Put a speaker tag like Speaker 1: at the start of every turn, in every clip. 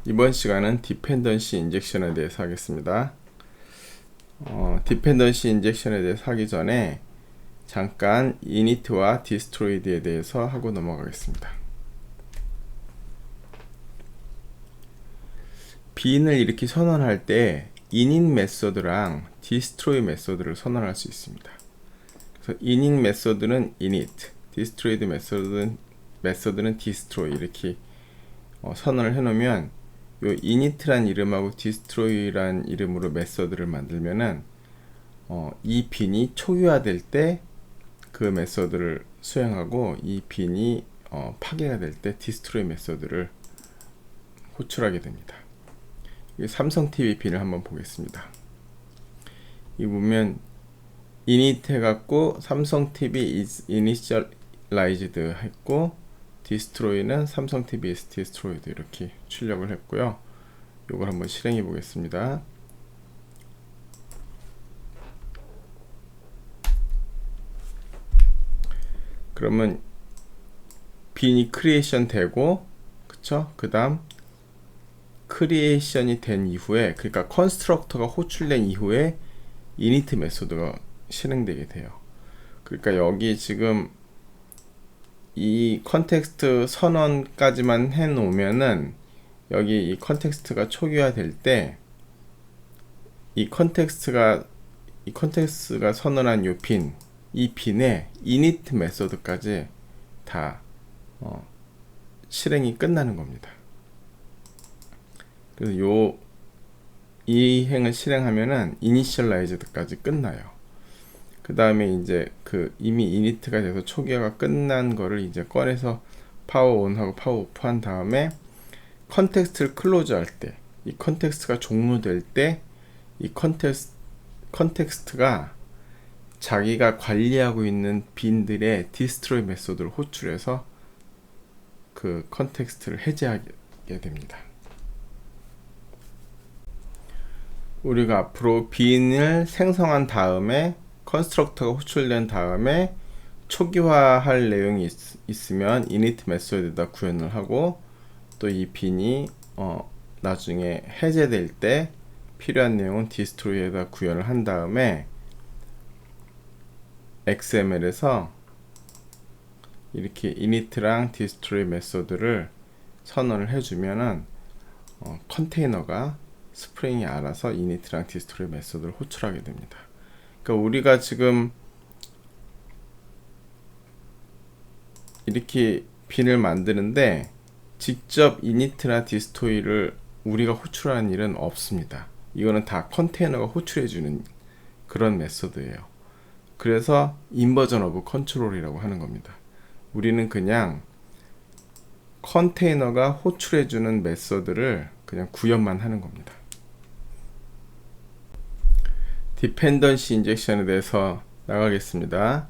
Speaker 1: 이번 시간은 디펜던시 인젝션에 대해서 하겠습니다. 디펜던시 인젝션에 대해서 하기 전에 잠깐 init와 destroyed에 대해서 하고 넘어가겠습니다. 빈을 이렇게 선언할 때 init 메소드랑 destroy 메소드를 선언할 수 있습니다. 그래서 init 메소드는 init, destroyed 메소드는 destroy 이렇게 선언을 해놓으면 요 init란 이름하고 destroy란 이름으로 메소드를 만들면은 이 빈이 초기화될 때 그 메소드를 수행하고 이 빈이 파괴가 될 때 destroy 메소드를 호출하게 됩니다. 삼성 TV 빈을 한번 보겠습니다. 이 보면 init 해갖고 삼성 TV is initialized 했고 destroy는 삼성 TV is destroyed 이렇게 출력을 했고요. 이걸 한번 실행해 보겠습니다. 그러면 빈이 크리에이션 되고, 그쵸? 그 다음 크리에이션이 된 이후에, 그러니까 컨스트럭터가 호출된 이후에 init 메소드가 실행되게 돼요. 그러니까 여기 지금 이 컨텍스트 선언까지만 해 놓으면은 여기 이 컨텍스트가 초기화 될 때 이 컨텍스트가 선언한 요 빈, 이 빈의 init 메소드까지 다 실행이 끝나는 겁니다. 그래서 이 행을 실행하면은 initialized까지 끝나요. 그 다음에 이제 이미 init가 돼서 초기화가 끝난 거를 이제 꺼내서 파워 온하고 파워 오프 한 다음에 컨텍스트를 클로즈 할 때, 이 컨텍스트가 종료될 때 이 컨텍스트가 자기가 관리하고 있는 빈들의 디스트로이 메소드를 호출해서 그 컨텍스트를 해제하게 됩니다. 우리가 앞으로 빈을 생성한 다음에 컨스트럭터가 호출된 다음에 초기화할 내용이 있으면 init 메소드에다 구현을 하고, 또 이 빈이 나중에 해제될 때 필요한 내용은 destroy에다 구현을 한 다음에 XML에서 이렇게 init랑 destroy 메소드를 선언을 해주면은 컨테이너가 스프링이 알아서 init랑 destroy 메소드를 호출하게 됩니다. 그러니까 우리가 지금 이렇게 빈을 만드는데 직접 init나 destroy를 우리가 호출하는 일은 없습니다. 이거는 다 컨테이너가 호출해주는 그런 메소드예요. 그래서 인버전 오브 컨트롤이라고 하는 겁니다. 우리는 그냥 컨테이너가 호출해주는 메소드를 그냥 구현만 하는 겁니다. 디펜던시 인젝션에 대해서 나가겠습니다.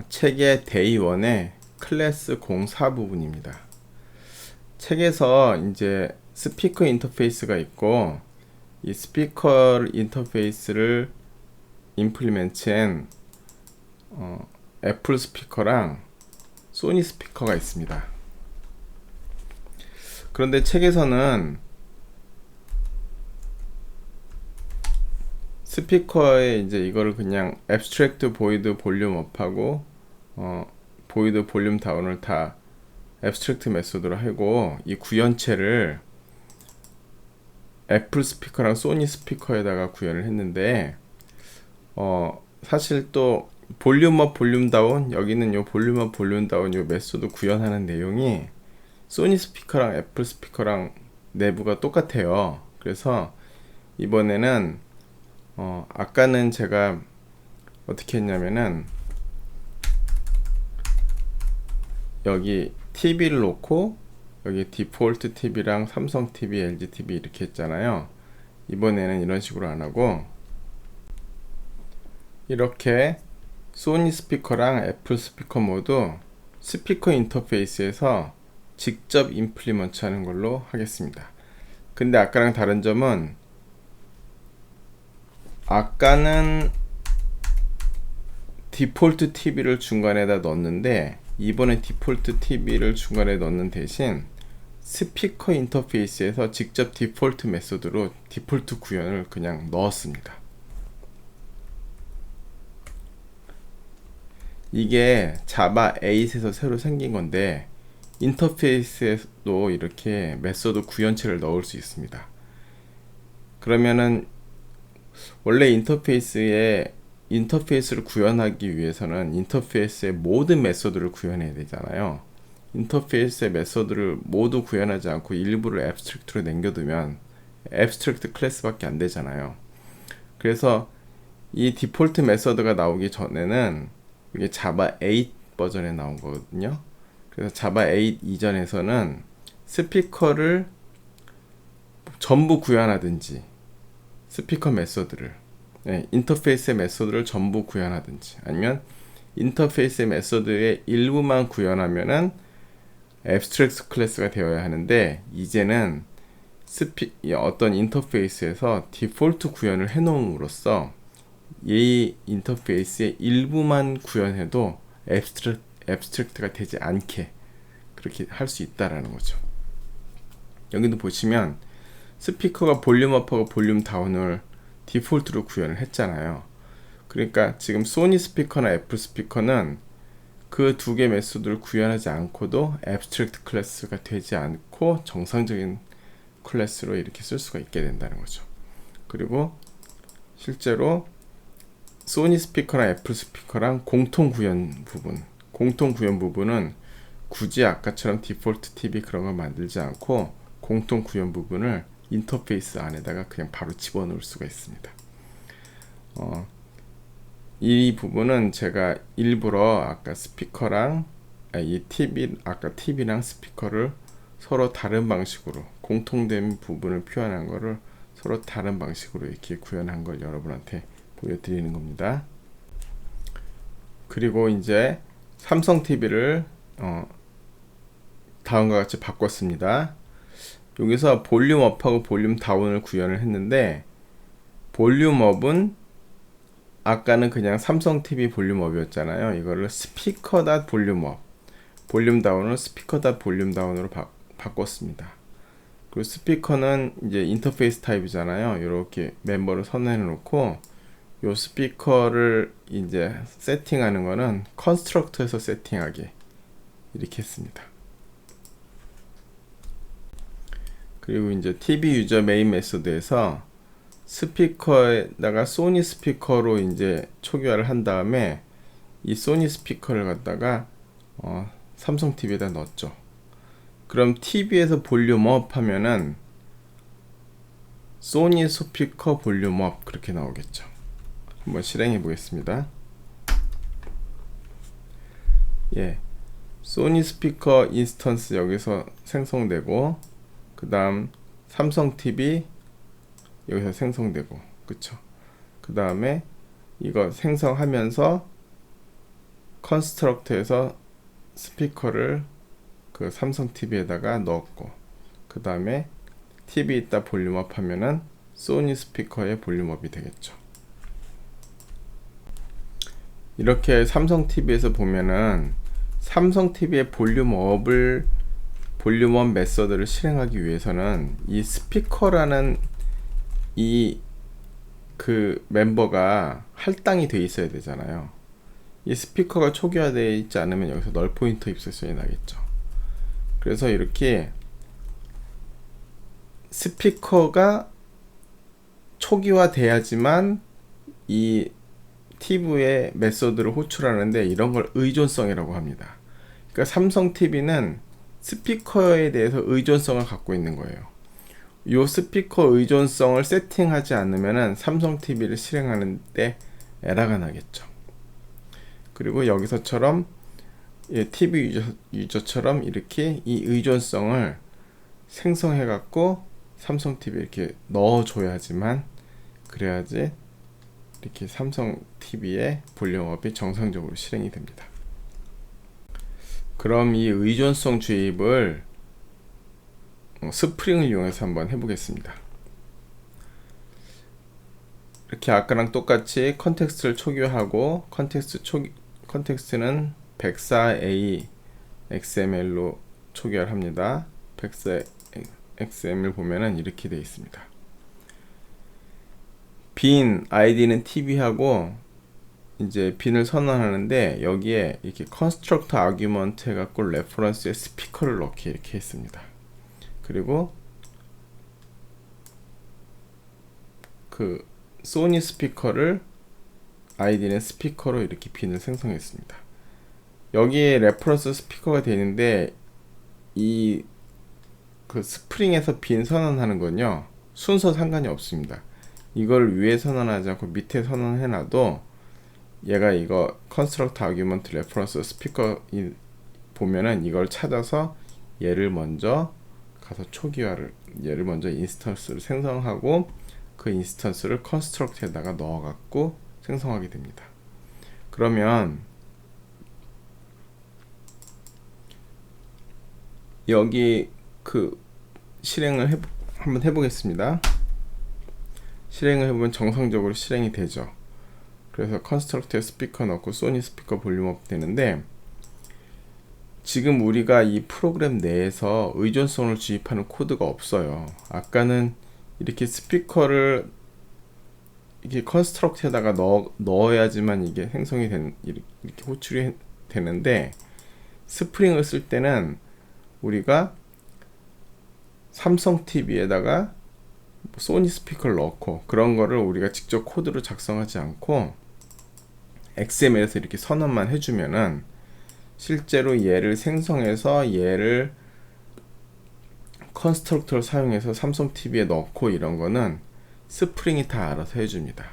Speaker 1: 책의 데이 1의 클래스 04 부분입니다. 책에서 이제 스피커 인터페이스가 있고, 이 스피커 인터페이스를 임플리멘트한 애플 스피커랑 소니 스피커가 있습니다. 그런데 책에서는 스피커에 이제 이거를 그냥 abstract void 볼륨 업하고 void 볼륨 다운을 다 abstract 메소드로 하고, 이 구현체를 애플 스피커랑 소니 스피커에다가 구현을 했는데 사실 또 볼륨 업 볼륨 다운, 여기는 요 볼륨 업 볼륨 다운 요 메소드 구현하는 내용이 소니 스피커랑 애플 스피커랑 내부가 똑같아요. 그래서 이번에는 아까는 제가 어떻게 했냐면은 여기 TV를 놓고 여기 디폴트 TV랑 삼성 TV, LG TV 이렇게 했잖아요. 이번에는 이런 식으로 안 하고 이렇게 소니 스피커랑 애플 스피커 모두 스피커 인터페이스에서 직접 임플리먼트 하는 걸로 하겠습니다. 근데 아까랑 다른 점은, 아까는 디폴트 TV를 중간에다 넣었는데 이번에 디폴트 TV를 중간에 넣는 대신 스피커 인터페이스에서 직접 디폴트 메소드로 디폴트 구현을 그냥 넣었습니다. 이게 자바 8에서 새로 생긴 건데 인터페이스에도 이렇게 메소드 구현체를 넣을 수 있습니다. 그러면은 원래 인터페이스를 구현하기 위해서는 인터페이스의 모든 메소드를 구현해야 되잖아요. 인터페이스의 메소드를 모두 구현하지 않고 일부를 앱스트랙트로 남겨두면 앱스트랙트 클래스밖에 안 되잖아요. 그래서 이 디폴트 메소드가 나오기 전에는 이게 자바 8 버전에 나온 거거든요. 그래서 자바 8 이전에서는 스피커를 전부 구현하든지 스피커 메소드를 인터페이스의 메소드를 전부 구현하든지 아니면 인터페이스의 메소드의 일부만 구현하면은 앱스트랙트 클래스가 되어야 하는데 이제는 어떤 인터페이스에서 디폴트 구현을 해놓음으로써 이 인터페이스의 일부만 구현해도 앱스트랙트가 되지 않게 그렇게 할 수 있다라는 거죠. 여기도 보시면 스피커가 볼륨 업하고 볼륨 다운을 디폴트로 구현을 했잖아요. 그러니까 지금 소니 스피커나 애플 스피커는 그 두 개 메소드를 구현하지 않고도 앱스트랙트 클래스가 되지 않고 정상적인 클래스로 이렇게 쓸 수가 있게 된다는 거죠. 그리고 실제로 소니 스피커나 애플 스피커랑 공통 구현 부분은 굳이 아까처럼 디폴트 TV 그런 거 만들지 않고 공통 구현 부분을 인터페이스 안에다가 그냥 바로 집어넣을 수가 있습니다. 이 부분은 제가 일부러 아까 스피커랑 아까 TV랑 스피커를 서로 다른 방식으로 공통된 부분을 표현한 거를 서로 다른 방식으로 이렇게 구현한 걸 여러분한테 보여드리는 겁니다. 그리고 이제 삼성 TV를 다음과 같이 바꿨습니다. 여기서 볼륨 업하고 볼륨 다운을 구현을 했는데 볼륨 업은 아까는 그냥 삼성 TV 볼륨 업이었잖아요. 이거를 스피커 닷 볼륨 업, 볼륨 다운을 스피커 닷 볼륨 다운으로 바꿨습니다. 그리고 스피커는 이제 인터페이스 타입이잖아요. 이렇게 멤버를 선언해 놓고 요 스피커를 이제 세팅하는 거는 컨스트럭터에서 세팅하게 이렇게 했습니다. 그리고 이제 TV 유저 메인 메소드에서 스피커에다가 소니 스피커로 이제 초기화를 한 다음에 이 소니 스피커를 갖다가 삼성 TV에다 넣었죠. 그럼 TV에서 볼륨 업 하면은 소니 스피커 볼륨 업 그렇게 나오겠죠. 한번 실행해 보겠습니다. 소니 스피커 인스턴스 여기서 생성되고 그 다음 삼성 TV 여기서 생성되고 그쵸. 그 다음에 이거 생성하면서 컨스트럭터에서 스피커를 그 삼성 TV에다가 넣었고 그 다음에 TV 있다 볼륨업 하면은 소니 스피커의 볼륨업이 되겠죠. 이렇게 삼성 TV에서 보면은 삼성 TV의 볼륨업 메서드를 실행하기 위해서는 이 스피커라는 이 그 멤버가 할당이 돼 있어야 되잖아요. 이 스피커가 초기화되어 있지 않으면 여기서 널 포인터 입력이 나겠죠. 그래서 이렇게 스피커가 초기화돼야지만 이 TV의 메소드를 호출하는데 이런 걸 의존성이라고 합니다. 그러니까 삼성 TV는 스피커에 대해서 의존성을 갖고 있는 거예요. 이 스피커 의존성을 세팅하지 않으면 삼성 TV를 실행하는 때 에러가 나겠죠. 그리고 여기서처럼 TV 유저처럼 이렇게 이 의존성을 생성해 갖고 삼성 TV 이렇게 넣어줘야지만 그래야지 이렇게 삼성 TV의 볼륨업이 정상적으로 실행이 됩니다. 그럼 이 의존성 주입을 스프링을 이용해서 한번 해보겠습니다. 이렇게 아까랑 똑같이 컨텍스트를 초기화하고 컨텍스트는 104A XML로 초기화를 합니다. 벡스 XML 보면은 이렇게 되어 있습니다. 빈 id는 tb하고 이제 빈을 선언하는데 여기에 이렇게 constructor argument 해갖고 reference에 스피커를 넣기 이렇게 했습니다. 그리고 그 소니 스피커를 id는 스피커로 이렇게 빈을 생성했습니다. 여기에 레퍼런스 스피커가 되는데 이 그 스프링에서 빈 선언하는 건요 순서 상관이 없습니다. 이걸 위에 선언하지 않고 밑에 선언해 놔도 얘가 이거 construct argument reference speaker 보면은 이걸 찾아서 얘를 먼저 가서 초기화를 얘를 먼저 인스턴스를 생성하고 그 인스턴스를 construct에다가 넣어 갖고 생성하게 됩니다. 그러면 여기 그 실행을 한번 해보겠습니다. 실행을 해보면 정상적으로 실행이 되죠. 그래서 construct에 스피커 넣고 소니 스피커 볼륨업 되는데 지금 우리가 이 프로그램 내에서 의존성을 주입하는 코드가 없어요. 아까는 이렇게 스피커를 이렇게 컨스트럭트에다가 넣어야지만 이게 생성이 이렇게 호출이 되는데 스프링을 쓸 때는 우리가 삼성 TV에다가 소니 스피커를 넣고 그런 거를 우리가 직접 코드로 작성하지 않고 XML에서 이렇게 선언만 해주면은 실제로 얘를 생성해서 얘를 컨스트럭터를 사용해서 삼성 TV에 넣고 이런 거는 스프링이 다 알아서 해줍니다.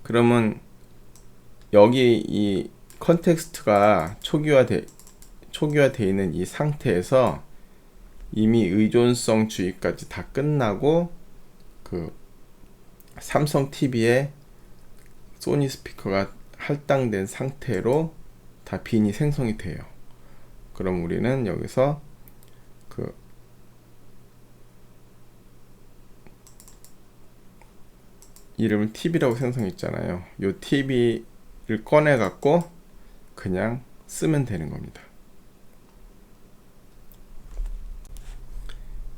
Speaker 1: 그러면 여기 이 컨텍스트가 초기화되어 있는 이 상태에서 이미 의존성 주입까지 다 끝나고 그 삼성 TV에 소니 스피커가 할당된 상태로 다 빈이 생성이 돼요. 그럼 우리는 여기서 그 이름을 TV라고 생성했잖아요. 요 TV를 꺼내 갖고 그냥 쓰면 되는 겁니다.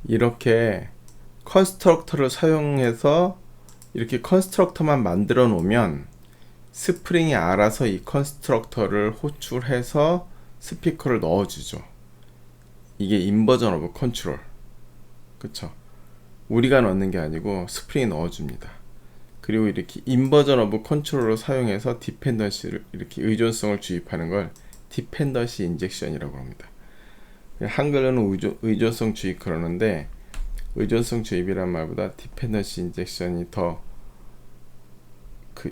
Speaker 1: 이렇게 컨스트럭터를 사용해서 이렇게 컨스트럭터만 만들어 놓으면 스프링이 알아서 이 컨스트럭터를 호출해서 스피커를 넣어주죠. 이게 인버전 오브 컨트롤. 그쵸? 우리가 넣는 게 아니고 스프링이 넣어줍니다. 그리고 이렇게 인버전 오브 컨트롤을 사용해서 디펜던시를 이렇게 의존성을 주입하는 걸 디펜던시 인젝션이라고 합니다. 한글로는 의존성 주입 그러는데 의존성 주입이란 말보다 디펜던시 인젝션이 더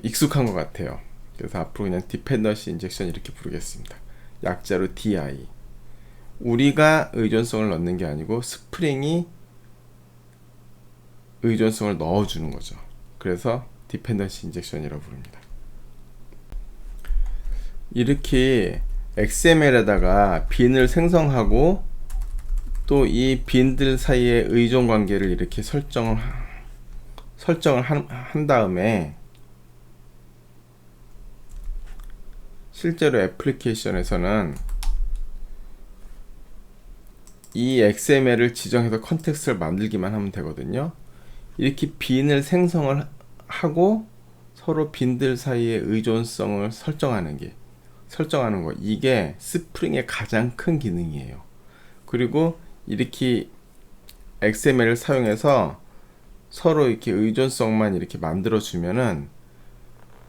Speaker 1: 익숙한 것 같아요. 그래서 앞으로 그냥 디펜던시 인젝션 이렇게 부르겠습니다. 약자로 DI. 우리가 의존성을 넣는 게 아니고 스프링이 의존성을 넣어주는 거죠. 그래서 디펜던시 인젝션이라고 부릅니다. 이렇게 XML에다가 빈을 생성하고 또 이 빈들 사이의 의존 관계를 이렇게 설정을 한 다음에 실제로 애플리케이션에서는 이 XML을 지정해서 컨텍스트를 만들기만 하면 되거든요. 이렇게 빈을 생성을 하고 서로 빈들 사이의 의존성을 설정하는 거 이게 스프링의 가장 큰 기능이에요. 그리고 이렇게 XML을 사용해서 서로 이렇게 의존성만 이렇게 만들어 주면은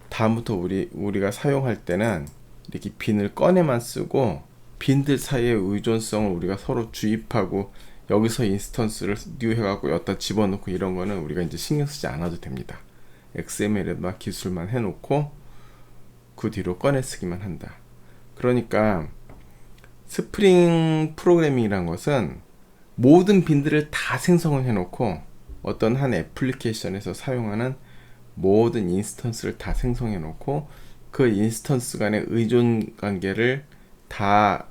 Speaker 1: 다음부터 우리가 사용할 때는 이렇게 빈을 꺼내만 쓰고 빈들 사이의 의존성을 우리가 서로 주입하고 여기서 인스턴스를 뉴 해갖고 여기다 집어넣고 이런 거는 우리가 이제 신경 쓰지 않아도 됩니다. XML에만 기술만 해놓고 그 뒤로 꺼내 쓰기만 한다. 그러니까 스프링 프로그래밍이란 것은 모든 빈들을 다 생성을 해놓고 어떤 한 애플리케이션에서 사용하는 모든 인스턴스를 다 생성해 놓고 그 인스턴스 간의 의존 관계를 다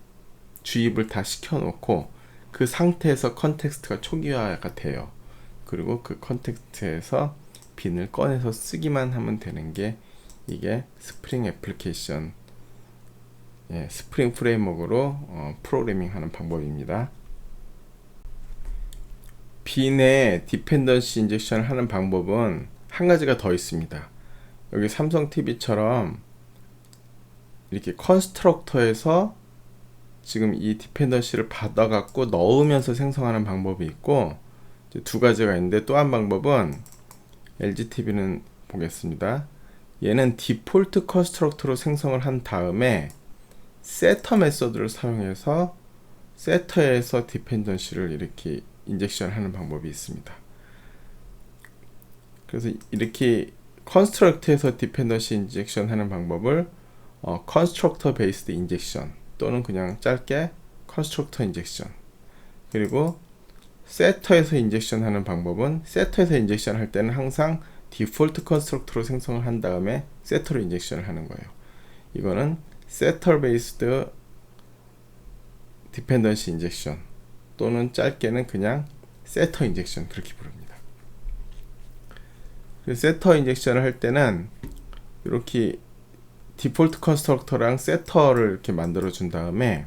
Speaker 1: 주입을 다 시켜 놓고 그 상태에서 컨텍스트가 초기화가 돼요. 그리고 그 컨텍스트에서 빈을 꺼내서 쓰기만 하면 되는 게 이게 스프링 애플리케이션의 스프링 프레임워크로 프로그래밍 하는 방법입니다. 빈에 디펜던시 인젝션을 하는 방법은 한 가지가 더 있습니다. 여기 삼성 TV처럼 이렇게 컨스트럭터에서 지금 이 디펜던시를 받아갖고 넣으면서 생성하는 방법이 있고, 이제 두 가지가 있는데, 또 한 방법은 LGTV는 보겠습니다. 얘는 디폴트 컨스트럭터로 생성을 한 다음에 세터 메서드를 사용해서 세터에서 디펜던시를 이렇게 인젝션 하는 방법이 있습니다. 그래서 이렇게 컨스트럭터에서 디펜던시 인젝션 하는 방법을 컨스트럭터 베이스드 인젝션 또는 그냥 짧게 컨스트럭터 인젝션, 그리고 세터에서 인젝션 하는 방법은 세터에서 인젝션 할 때는 항상 디폴트 컨스트럭터로 생성을 한 다음에 세터로 인젝션을 하는 거예요. 이거는 세터 베이스드 디펜던시 인젝션 또는 짧게는 그냥 세터 인젝션, 그렇게 부릅니다. 세터 인젝션을 할 때는 이렇게 디폴트 컨스트럭터랑 세터를 이렇게 만들어 준 다음에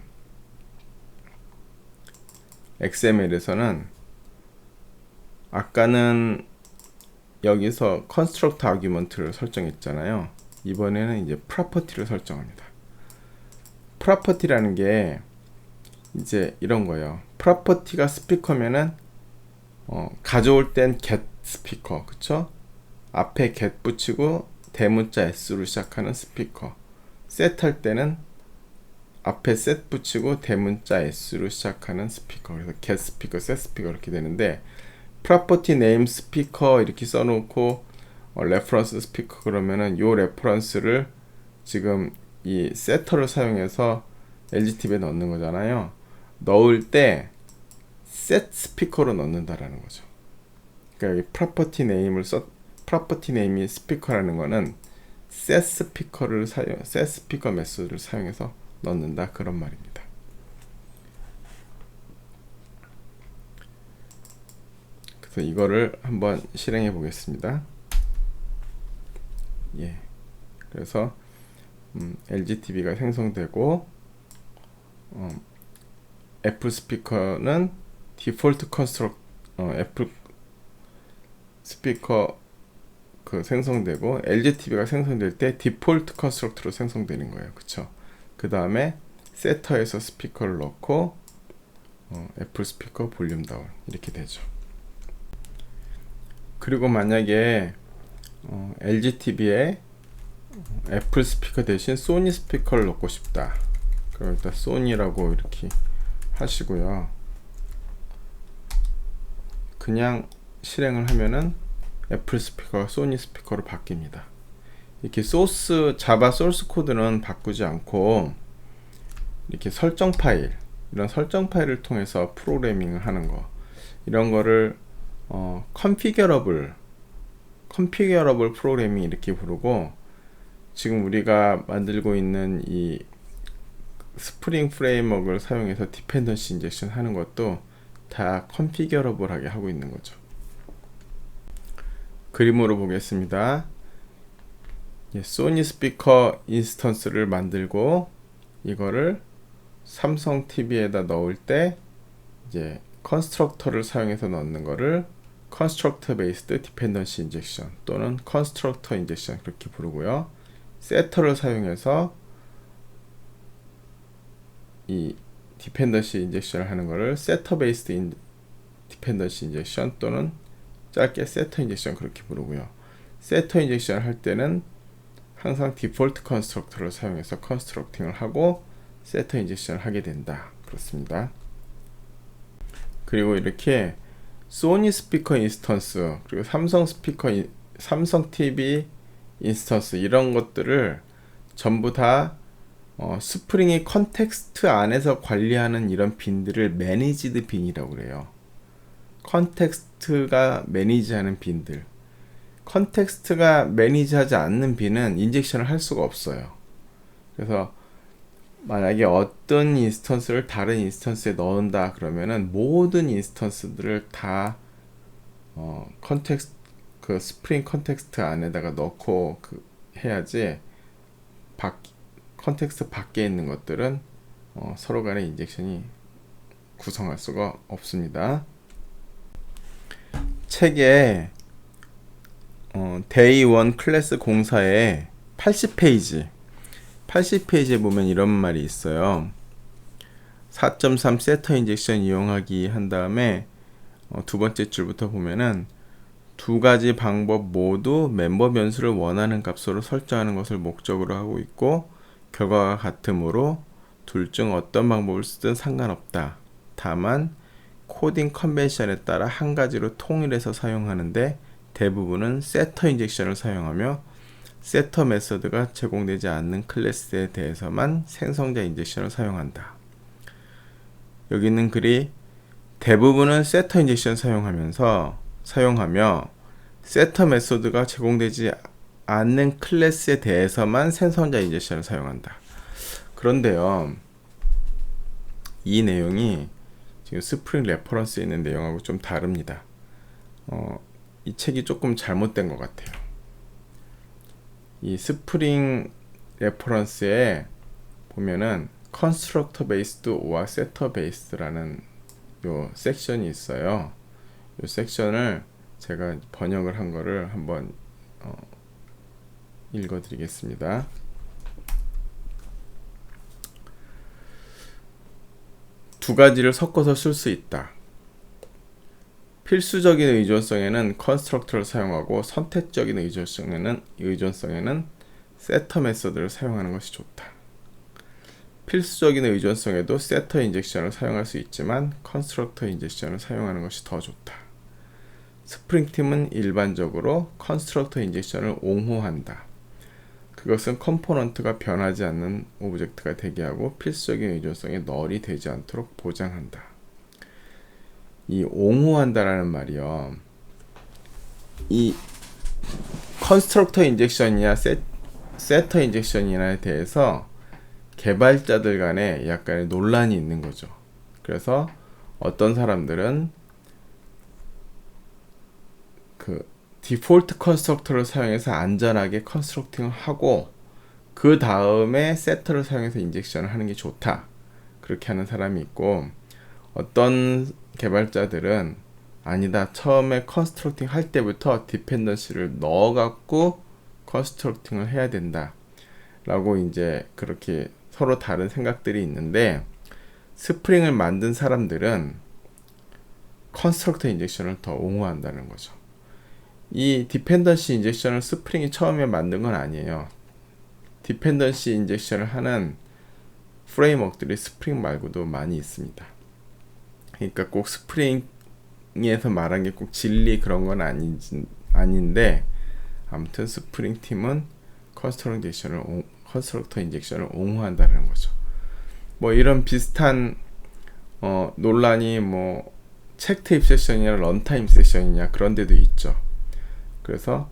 Speaker 1: XML에서는 아까는 여기서 컨스트럭터 아규먼트를 설정했잖아요. 이번에는 이제 프로퍼티를 설정합니다. 프로퍼티라는 게 이제 이런 거예요. 프로퍼티가 스피커면은 가져올 땐 get 스피커, 그쵸? 앞에 get 붙이고 대문자 s로 시작하는 스피커. set 할 때는 앞에 set 붙이고 대문자 s로 시작하는 스피커. 그래서 get 스피커, set 스피커 이렇게 되는데, property name 스피커 이렇게 써놓고 reference 스피커 그러면은 요 레퍼런스를 지금 이 세터를 사용해서 LGTV에 넣는 거잖아요. 넣을 때 set 스피커로 넣는다라는 거죠. 그러니까 여기 property name이 스피커라는 거는 set 스피커를 set 스피커 메소드를 사용해서 넣는다, 그런 말입니다. 그래서 이거를 한번 실행해 보겠습니다. 그래서 LGTV가 생성되고 애플 스피커는 디폴트 애플 스피커 생성되고, LGTV가 생성될 때 디폴트 컨스트럭터로 생성되는 거예요. 그쵸? 그 다음에 세터에서 스피커를 넣고 애플 스피커 볼륨 다운 이렇게 되죠. 그리고 만약에 LGTV에 애플 스피커 대신 소니 스피커를 넣고 싶다. 그럼 일단 소니라고 이렇게 하시고요. 그냥 실행을 하면은 애플 스피커가 소니 스피커로 바뀝니다. 이렇게 자바 소스 코드는 바꾸지 않고 이렇게 설정 파일, 이런 설정 파일을 통해서 프로그래밍을 하는 거, 이런 거를 컨피겨러블 프로그래밍 이렇게 부르고, 지금 우리가 만들고 있는 이 스프링 프레임워크를 사용해서 디펜던시 인젝션 하는 것도 다 컨피겨러블하게 하고 있는 거죠. 그림으로 보겠습니다. 소니 스피커 인스턴스를 만들고 이거를 삼성 TV에다 넣을 때 이제 컨스트럭터를 사용해서 넣는 거를 컨스트럭터 베이스드 디펜던시 인젝션 또는 컨스트럭터 인젝션 그렇게 부르고요. 세터를 사용해서 이 디펜던시 인젝션을 하는 거를 세터 베이스드 디펜던시 인젝션 또는 짧게 세터 인젝션 그렇게 부르고요. 세터 인젝션을 할 때는 항상 디폴트 컨스트럭터를 사용해서 컨스트럭팅을 하고 세터 인젝션을 하게 된다. 그렇습니다. 그리고 이렇게 소니 스피커 인스턴스, 그리고 삼성 TV 인스턴스, 이런 것들을 전부 다 스프링의 컨텍스트 안에서 관리하는 이런 빈들을 매니지드 빈이라고 그래요. 컨텍스트가 매니지하는 빈들. 컨텍스트가 매니지하지 않는 빈은 인젝션을 할 수가 없어요. 그래서 만약에 어떤 인스턴스를 다른 인스턴스에 넣는다 그러면은 모든 인스턴스들을 다 스프링 컨텍스트 안에다가 넣고 해야지 컨텍스트 밖에 있는 것들은 서로 간의 인젝션이 구성할 수가 없습니다. 책에 데이 1 클래스 공사에 80페이지에 보면 이런 말이 있어요. 4.3 세터 인젝션 이용하기 한 다음에 두 번째 줄부터 보면은 두 가지 방법 모두 멤버 변수를 원하는 값으로 설정하는 것을 목적으로 하고 있고 결과가 같으므로 둘 중 어떤 방법을 쓰든 상관없다. 다만 코딩 컨벤션에 따라 한 가지로 통일해서 사용하는데 대부분은 세터 인젝션을 사용하며 세터 메서드가 제공되지 않는 클래스에 대해서만 생성자 인젝션을 사용한다. 여기 있는 글이 대부분은 세터 인젝션 사용하며 세터 메소드가 제공되지 않는 클래스에 대해서만 생성자 인젝션을 사용한다. 그런데요, 이 내용이 지금 스프링 레퍼런스에 있는 내용하고 좀 다릅니다. 이 책이 조금 잘못된 것 같아요. 이 스프링 레퍼런스에 보면은 constructor based or setter based라는 요 섹션이 있어요. 요 섹션을 제가 번역을 한 거를 한번 읽어 드리겠습니다. 두 가지를 섞어서 쓸 수 있다. 필수적인 의존성에는 컨스트럭터를 사용하고 선택적인 의존성에는 세터 메서드를 사용하는 것이 좋다. 필수적인 의존성에도 세터 인젝션을 사용할 수 있지만 컨스트럭터 인젝션을 사용하는 것이 더 좋다. 스프링팀은 일반적으로 컨스트럭터 인젝션을 옹호한다. 그것은 컴포넌트가 변하지 않는 오브젝트가 되게 하고 필수적인 의존성에 널이 되지 않도록 보장한다. 이 옹호한다라는 말이요, 이 컨스트럭터 인젝션이냐 세터 인젝션이냐에 대해서 개발자들 간에 약간의 논란이 있는 거죠. 그래서 어떤 사람들은 그 디폴트 컨스트럭터를 사용해서 안전하게 컨스트럭팅을 하고 그 다음에 세터를 사용해서 인젝션을 하는 게 좋다, 그렇게 하는 사람이 있고, 어떤 개발자들은 아니다, 처음에 컨스트럭팅 할 때부터 디펜던시를 넣어갖고 컨스트럭팅을 해야 된다 라고 이제 그렇게 서로 다른 생각들이 있는데, 스프링을 만든 사람들은 컨스트럭터 인젝션을 더 옹호한다는 거죠. 이 디펜던시 인젝션을 스프링이 처음에 만든 건 아니에요. 디펜던시 인젝션을 하는 프레임워크들이 스프링 말고도 많이 있습니다. 그러니까 꼭 스프링에서 말한 게 꼭 진리 그런 건 아닌데, 아무튼 스프링 팀은 컨스트럭터 인젝션을 옹호한다는 거죠. 뭐 이런 비슷한 논란이 뭐 체크드 입세션이냐 런타임 세션이냐 그런 데도 있죠. 그래서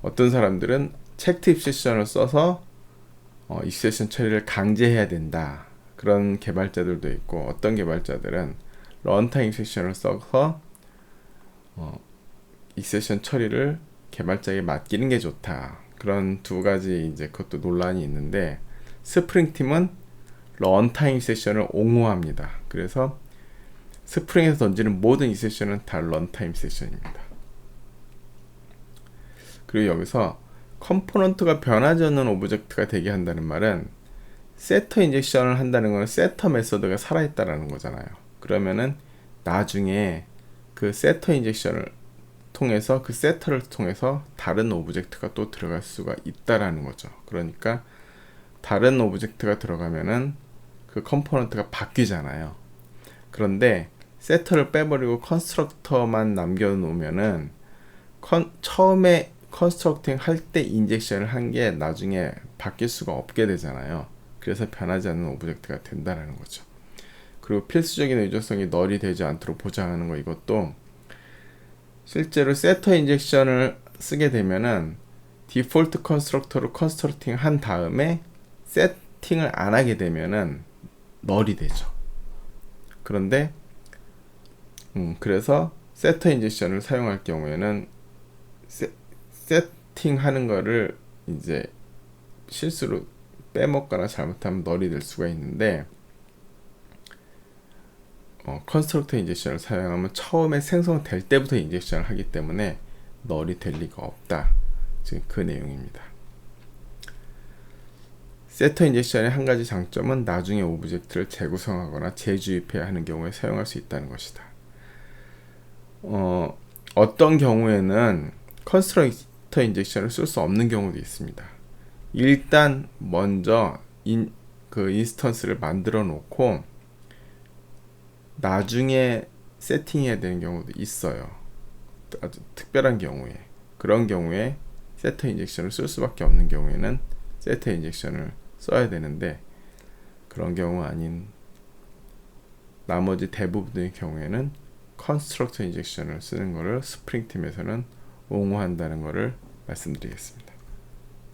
Speaker 1: 어떤 사람들은 체크드 입세션을 써서 입세션 처리를 강제해야 된다, 그런 개발자들도 있고, 어떤 개발자들은 런타임 입세션을 써서 입세션 처리를 개발자에게 맡기는 게 좋다, 그런 두 가지 이제 그것도 논란이 있는데, 스프링 팀은 런타임 세션을 옹호합니다. 그래서 스프링에서 던지는 모든 세션은 다 런타임 세션입니다. 그리고 여기서 컴포넌트가 변하지 않는 오브젝트가 되게 한다는 말은 세터 인젝션을 한다는 건 세터 메서드가 살아있다라는 거잖아요. 그러면은 나중에 그 세터 인젝션을 통해서 그 세터를 통해서 다른 오브젝트가 또 들어갈 수가 있다라는 거죠. 그러니까 다른 오브젝트가 들어가면은 그 컴포넌트가 바뀌잖아요. 그런데 세터를 빼버리고 컨스트럭터만 남겨놓으면은 처음에 컨스트럭팅 할 때 인젝션을 한 게 나중에 바뀔 수가 없게 되잖아요. 그래서 변하지 않는 오브젝트가 된다는 거죠. 그리고 필수적인 의존성이 널이 되지 않도록 보장하는 거, 이것도 실제로 세터 인젝션을 쓰게 되면은 디폴트 컨스트럭터로 컨스트럭팅 한 다음에 세팅을 안 하게 되면은 널이 되죠. 그런데 그래서 세터 인젝션을 사용할 경우에는 세팅하는 거를 이제 실수로 빼먹거나 잘못하면 널이 될 수가 있는데 컨스트럭터 인젝션을 사용하면 처음에 생성될 때부터 인젝션을 하기 때문에 널이 될 리가 없다. 지금 그 내용입니다. 세터 인젝션의 한 가지 장점은 나중에 오브젝트를 재구성하거나 재주입해야 하는 경우에 사용할 수 있다는 것이다. 어떤 경우에는 컨스트럭터 인젝션을 쓸 수 없는 경우도 있습니다. 일단 먼저 그 인스턴스를 만들어 놓고 나중에 세팅해야 되는 경우도 있어요. 아주 특별한 경우에. 그런 경우에 세터 인젝션을 쓸 수밖에 없는 경우에는 세터 인젝션을 써야 되는데 그런 경우 아닌 나머지 대부분의 경우에는 컨스트럭터 인젝션을 쓰는 것을 스프링팀에서는 옹호한다는 것을 말씀드리겠습니다.